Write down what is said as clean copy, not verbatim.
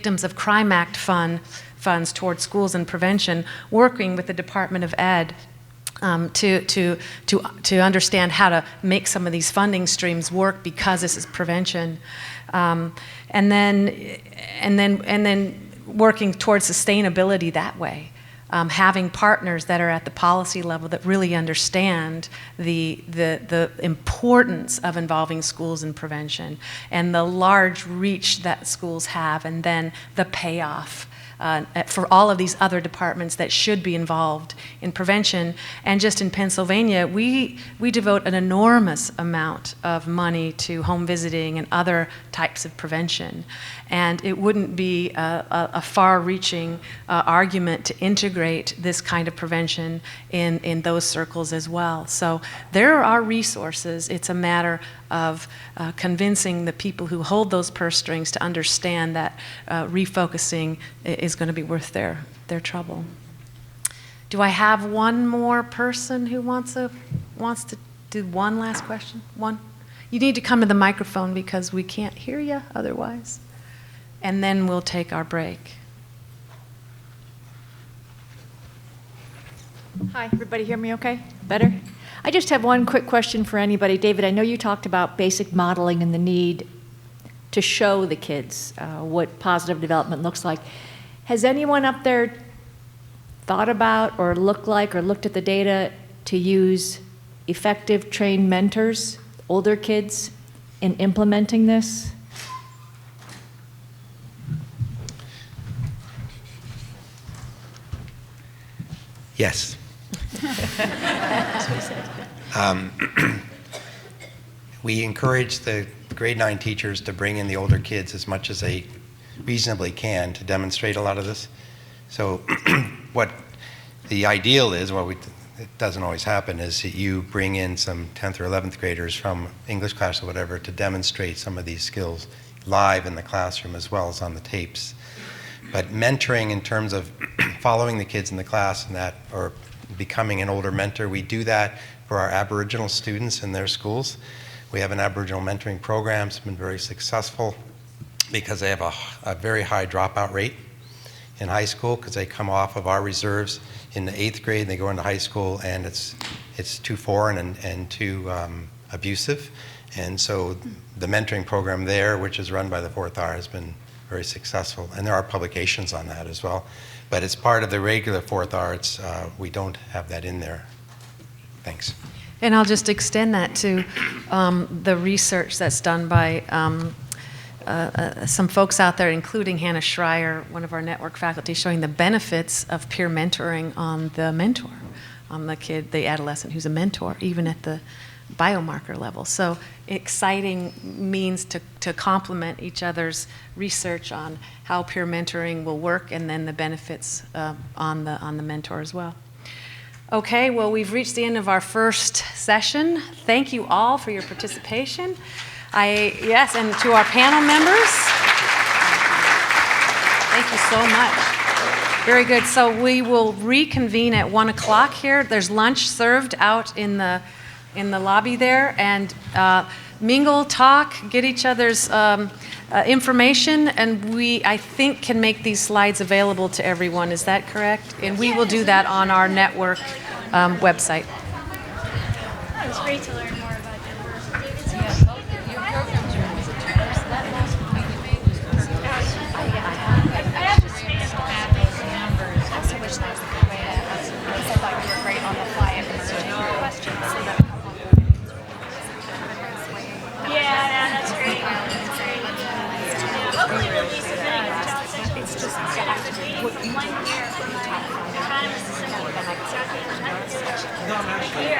Victims of Crime Act funds towards schools and prevention, working with the Department of Ed to understand how to make some of these funding streams work, because this is prevention, and then working towards sustainability that way. Having partners that are at the policy level that really understand the importance of involving schools in prevention and the large reach that schools have, and then the payoff for all of these other departments that should be involved in prevention. And just in Pennsylvania, we devote an enormous amount of money to home visiting and other types of prevention. And it wouldn't be a far-reaching argument to integrate this kind of prevention in those circles as well. So there are resources. It's a matter of convincing the people who hold those purse strings to understand that refocusing is going to be worth their trouble. Do I have one more person who wants to do one last question? One? You need to come to the microphone because we can't hear you otherwise. And then we'll take our break. Hi, everybody hear me okay? Better? I just have one quick question for anybody. David, I know you talked about basic modeling and the need to show the kids what positive development looks like. Has anyone up there thought about or looked at the data to use effective trained mentors, older kids, in implementing this? Yes. We encourage the grade 9 teachers to bring in the older kids as much as they reasonably can to demonstrate a lot of this. So what the ideal is, it doesn't always happen, is that you bring in some 10th or 11th graders from English class or whatever to demonstrate some of these skills live in the classroom as well as on the tapes. But mentoring in terms of following the kids in the class and that, or becoming an older mentor, we do that for our Aboriginal students in their schools. We have an Aboriginal mentoring program. It's been very successful because they have a very high dropout rate in high school, because they come off of our reserves in the 8th grade and they go into high school, and it's too foreign and too abusive. And so the mentoring program there, which is run by the 4th R, has been very successful, and there are publications on that as well. But it's part of the regular 4th R. We don't have that in there. Thanks. And I'll just extend that to the research that's done by some folks out there, including Hannah Schreier, one of our network faculty, showing the benefits of peer mentoring on the mentor, on the kid, the adolescent who's a mentor, even at the biomarker level. So exciting means to complement each other's research on how peer mentoring will work, and then the benefits on the mentor as well. Okay, well, we've reached the end of our first session. Thank you all for your participation. Yes, and to our panel members, thank you so much. Very good. So we will reconvene at 1 o'clock here. There's lunch served out in the lobby there, and mingle, talk, get each other's information, and I think can make these slides available to everyone. Is that correct? And we will do that on our network website. It was great to learn more about diversity. I have to space all numbers. I also wish that was a good way to, because I thought you were great on the fly at emerging questions. So that that's great. That's great. Hopefully we'll be submitting for television. It's just 1 year from my economist assistant. Here.